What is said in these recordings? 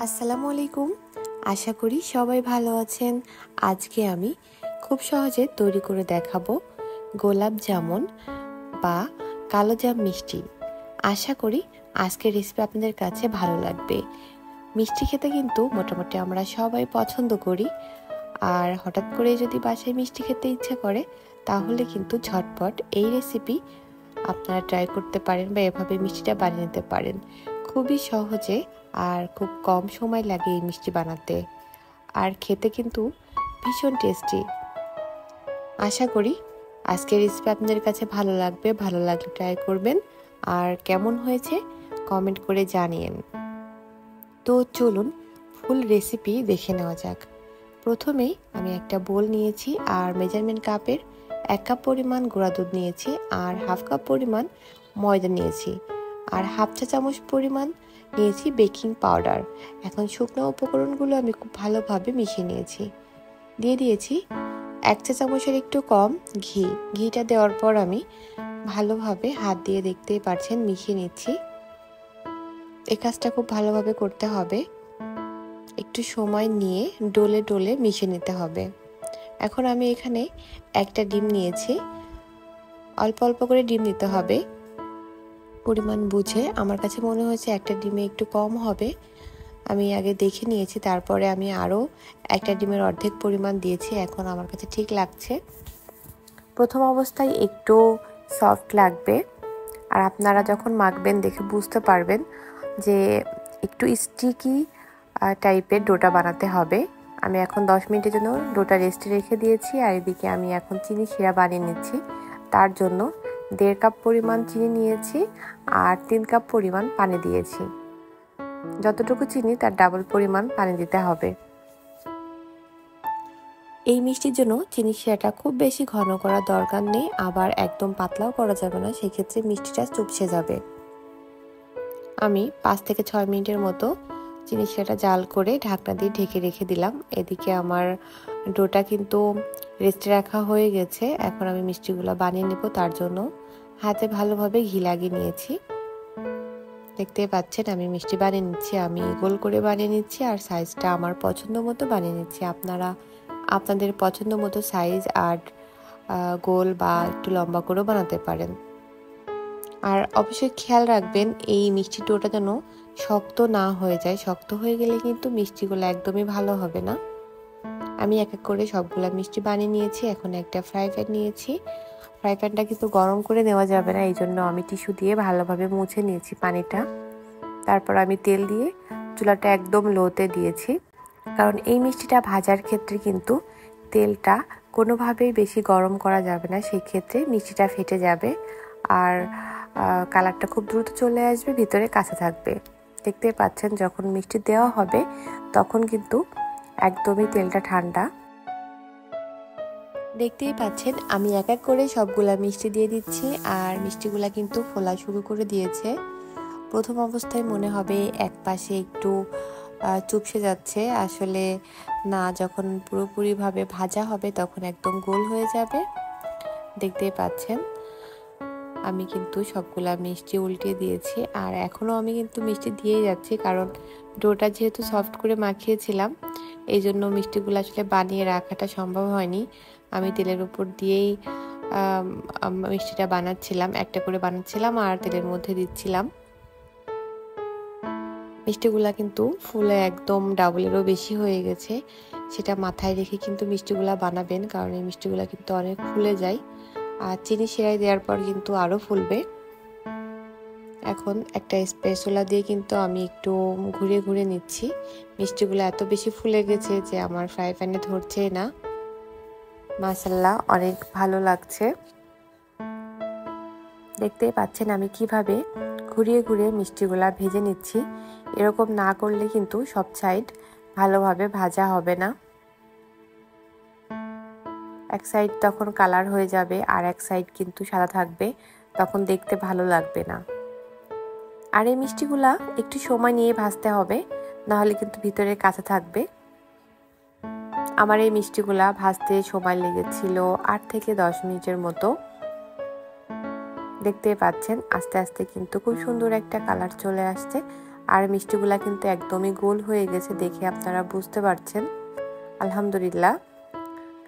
আসসালামু আলাইকুম। আশা করি সবাই ভালো আছেন। আজকে আমি খুব সহজে তৈরি করে দেখাবো গোলাপ জামুন বা কালোজাম মিষ্টি। আশা করি আজকের রেসিপি আপনাদের কাছে ভালো লাগবে। মিষ্টি খেতে কিন্তু মোটামুটি আমরা সবাই পছন্দ করি, আর হঠাৎ করে যদি বাসায় মিষ্টি খেতে ইচ্ছা করে তাহলে কিন্তু ঝটপট এই রেসিপি আপনারা ট্রাই করতে পারেন বা এভাবে মিষ্টিটা বানিয়ে নিতে পারেন। খুবই সহজে আর খুব কম সময় লাগে এই মিষ্টি বানাতে, আর খেতে কিন্তু ভীষণ টেস্টি। আশা করি আজকের রেসিপি আপনাদের কাছে ভালো লাগবে। ভালো লাগলে ট্রাই করবেন, আর কেমন হয়েছে কমেন্ট করে জানিয়েন। তো চলুন ফুল রেসিপি দেখে নেওয়া যাক। প্রথমেই আমি একটা বোল নিয়েছি আর মেজারমেন্ট কাপের 1 কাপ পরিমাণ গুঁড়া দুধ নিয়েছি, আর হাফ কাপ পরিমাণ ময়দা নিয়েছি, আর হাফ চা চামচ পরিমাণ নিয়েছি বেকিং পাউডার। এখন শুকনো উপকরণগুলো আমি খুব ভালোভাবে মিশিয়ে নিয়েছি। দিয়ে দিয়েছি 1 চা চামচের একটু কম ঘি। ঘিটা দেওয়ার পর আমি ভালোভাবে হাত দিয়ে দেখতেই পাচ্ছেন মিশিয়ে নিচ্ছি। এই কাজটা খুব ভালোভাবে করতে হবে, একটু সময় নিয়ে ডলে ডলে মিশিয়ে নিতে হবে। এখন আমি এখানে একটা ডিম নিয়েছি। অল্প অল্প করে ডিম নিতে হবে পরিমাণ বুঝে। আমার কাছে মনে হয়েছে একটা ডিমে একটু কম হবে, আমি আগে দেখে নিয়েছি, তারপরে আমি আরও একটা ডিমের অর্ধেক পরিমাণ দিয়েছি। এখন আমার কাছে ঠিক লাগছে। প্রথম অবস্থায় একটু সফট লাগবে, আর আপনারা যখন মাখবেন দেখে বুঝতে পারবেন যে একটু স্টিকি টাইপের ডোটা বানাতে হবে। আমি এখন 10 মিনিটের জন্য ডোটা রেস্টে রেখে দিয়েছি, আর এদিকে আমি এখন চিনি শিরা বানিয়ে নিচ্ছি। তার জন্য 1.5 কাপ পরিমাণ চিনি নিয়েছি আর 3 কাপ পরিমাণ পানি দিয়েছি। যতটুকু চিনি তার ডাবল পরিমাণ পানি দিতে হবে। এই মিষ্টির জন্য চিনি শিরাটা খুব বেশি ঘন করার দরকার নেই, আবার একদম পাতলাও করা যাবে না, সেক্ষেত্রে মিষ্টিটা চুপসে যাবে। আমি 5 থেকে 6 মিনিটের মতো চিনি শিরাটা জাল করে ঢাকনা দিয়ে ঢেকে রেখে দিলাম। এদিকে আমার ডোটা কিন্তু রেস্টে রাখা হয়ে গেছে। এখন আমি মিষ্টিগুলো বানিয়ে নেব। তার জন্য হাতে ভালোভাবে ঘি লাগিয়ে নিয়েছি। দেখতেই পাচ্ছেন আমি মিষ্টি বানিয়ে নিচ্ছি। আমি গোল করে বানিয়ে নিচ্ছি, আর সাইজটা আমার পছন্দ মতো বানিয়ে নিচ্ছি। আপনারা আপনাদের পছন্দ মতো সাইজ আর গোল বা একটু লম্বা করেও বানাতে পারেন। আর অবশ্যই খেয়াল রাখবেন এই মিষ্টি ডোটা যেন শক্ত না হয়ে যায়। শক্ত হয়ে গেলে কিন্তু মিষ্টিগুলো একদমই ভালো হবে না। আমি এক এক করে সবগুলো মিষ্টি বানিয়ে নিয়েছি। এখন একটা ফ্রাই প্যান নিয়েছি। ফ্রাই প্যানটা কিন্তু গরম করে নেওয়া যাবে না, এই জন্য আমি টিস্যু দিয়ে ভালোভাবে মুছে নিয়েছি পানিটা। তারপর আমি তেল দিয়ে চুলাটা একদম লোতে দিয়েছি, কারণ এই মিষ্টিটা ভাজার ক্ষেত্রে কিন্তু তেলটা কোনোভাবেই বেশি গরম করা যাবে না, সেই ক্ষেত্রে মিষ্টিটা ফেটে যাবে আর কালারটা খুব দ্রুত চলে আসবে, ভিতরে কাঁচা থাকবে। দেখতে পাচ্ছেন যখন মিষ্টি দেওয়া হবে তখন কিন্তু একদমই তেলটা ঠান্ডা। দেখতেই পাচ্ছেন আমি এক এক করে সবগুলা মিষ্টি দিয়ে দিচ্ছি, আর মিষ্টিগুলা কিন্তু ফোলা শুরু করে দিয়েছে। প্রথম অবস্থায় মনে হবে এক পাশে একটু চুপসে যাচ্ছে, আসলে না, যখন পুরোপুরিভাবে ভাজা হবে তখন একদম গোল হয়ে যাবে। দেখতেই পাচ্ছেন আমি কিন্তু সবগুলা মিষ্টি উল্টে দিয়েছি, আর এখনও আমি কিন্তু মিষ্টি দিয়েই যাচ্ছি, কারণ ডোটা যেহেতু সফট করে মাখিয়েছিলাম এই জন্য মিষ্টিগুলো আসলে বানিয়ে রাখাটা সম্ভব হয়নি। আমি তেলের উপর দিয়েই মিষ্টিটা বানাচ্ছিলাম, একটা করে বানাচ্ছিলাম আর তেলের মধ্যে দিচ্ছিলাম। মিষ্টিগুলা কিন্তু ফুলে একদম ডাবলেরও বেশি হয়ে গেছে, সেটা মাথায় রেখে কিন্তু মিষ্টিগুলা বানাবেন, কারণ এই মিষ্টিগুলা কিন্তু অনেক ফুলে যায়, আর চিনি শিরায় দেওয়ার পর কিন্তু আরও ফুলবে। এখন একটা স্প্যাচুলা দিয়ে কিন্তু আমি একটু ঘুরে ঘুরে নিচ্ছি। মিষ্টিগুলো এত বেশি ফুলে গেছে যে আমার ফ্রাই প্যানে ধরছে না। মাশাআল্লাহ অনেক ভালো লাগছে। দেখতেই পাচ্ছেন আমি কিভাবে ঘুরিয়ে ঘুরিয়ে মিষ্টিগুলা ভেজে নিচ্ছি। এরকম না করলে কিন্তু সব সাইড ভালোভাবে ভাজা হবে না। এক সাইড তখন কালার হয়ে যাবে আর এক সাইড কিন্তু সাদা থাকবে, তখন দেখতে ভালো লাগবে না। আর এই মিষ্টিগুলা একটু সময় নিয়ে ভাজতে হবে, না হলে কিন্তু ভিতরে কাঁচা থাকবে। আমার এই মিষ্টিগুলা ভাজতে সময় লেগেছিল 8 থেকে 10 মিনিটের মতো। দেখতেই পাচ্ছেন আস্তে আস্তে কিন্তু খুব সুন্দর একটা কালার চলে আসছে, আর মিষ্টিগুলা কিন্তু একদমই গোল হয়ে গেছে, দেখে আপনারা বুঝতে পারছেন। আলহামদুলিল্লাহ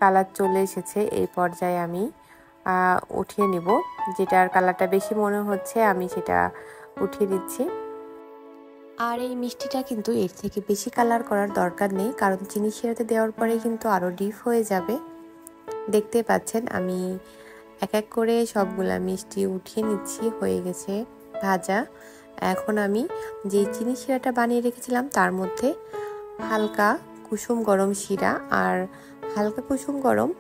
কালার চলে এসেছে। এই পর্যায়ে আমি উঠিয়ে নিব। যেটার কালারটা বেশি মনে হচ্ছে আমি সেটা উঠিয়ে দিচ্ছি। আর এই মিষ্টিটা কিন্তু এর থেকে বেশি কালার করার দরকার নেই, কারণ চিনি শিরাতে দেওয়ার পরে কিন্তু আরও ডিপ হয়ে যাবে। দেখতে পাচ্ছেন আমি এক এক করে সবগুলা মিষ্টি উঠিয়ে নিচ্ছি, হয়ে গেছে ভাজা। এখন আমি যে চিনি শিরাটা বানিয়ে রেখেছিলাম তার মধ্যে হালকা কুসুম গরম শিরা আর হালকা কুসুম গরম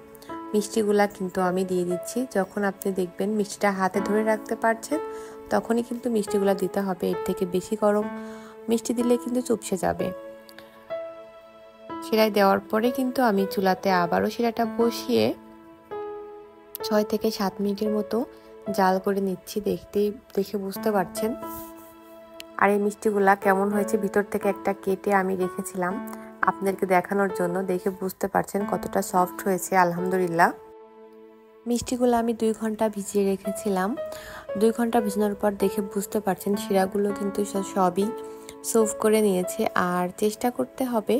মিষ্টিগুলা কিন্তু আমি দিয়ে দিচ্ছি। যখন আপনি দেখবেন মিষ্টিটা হাতে ধরে রাখতে পারছেন তখনই কিন্তু মিষ্টিগুলা দিতে হবে। এর থেকে বেশি গরম মিষ্টি দিলে কিন্তু চুপসে যাবে। শিরায় দেওয়ার পরে কিন্তু আমি চুলাতে আবারও শিরাটা বসিয়ে 6 থেকে 7 মিনিটের মতো জাল করে নিচ্ছি। দেখে বুঝতে পারছেন। আর এই মিষ্টিগুলা কেমন হয়েছে, ভিতর থেকে একটা কেটে আমি রেখেছিলাম আপনাদেরকে দেখানোর জন্য। দেখে বুঝতে পারছেন কতটা সফট হয়েছে। আলহামদুলিল্লাহ মিষ্টিগুলো আমি 2 ঘন্টা ভিজিয়ে রেখেছিলাম। 2 ঘন্টা ভিজানোর পর দেখে বুঝতে পারছেন শিরাগুলো কিন্তু সবই সোভ করে নিয়েছে। আর চেষ্টা করতে হবে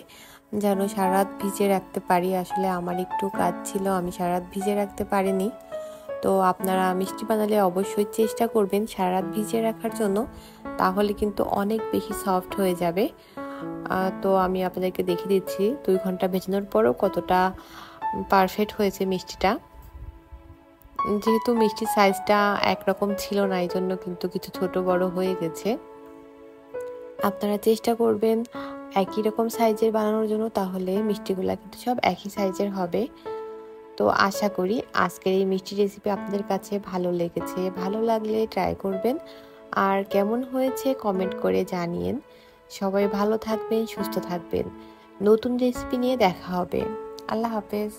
যেন সারা রাত ভিজিয়ে রাখতে পারি। আসলে আমার একটু কাজ ছিল, আমি সারা রাত ভিজিয়ে রাখতে পারিনি। তো আপনারা মিষ্টি বানালে অবশ্যই চেষ্টা করবেন সারা রাত ভিজিয়ে রাখার জন্য, তাহলে কিন্তু অনেক বেশি সফট হয়ে যাবে। তো আমি আপনাদেরকে দেখিয়ে দিচ্ছি 2 ঘন্টা ভেজানোর পরও কতটা পারফেক্ট হয়েছে মিষ্টিটা। যেহেতু মিষ্টির সাইজটা একরকম ছিল না, এই জন্য কিন্তু কিছু ছোট বড় হয়ে গেছে। আপনারা চেষ্টা করবেন একই রকম সাইজের বানানোর জন্য, তাহলে মিষ্টিগুলা কিন্তু সব একই সাইজের হবে। তো আশা করি আজকের এই মিষ্টি রেসিপি আপনাদের কাছে ভালো লেগেছে। ভালো লাগলে ট্রাই করবেন, আর কেমন হয়েছে কমেন্ট করে জানিয়েন। সবাই ভালো থাকবেন, সুস্থ থাকবেন। নতুন রেসিপি নিয়ে দেখা হবে। আল্লাহ হাফেজ।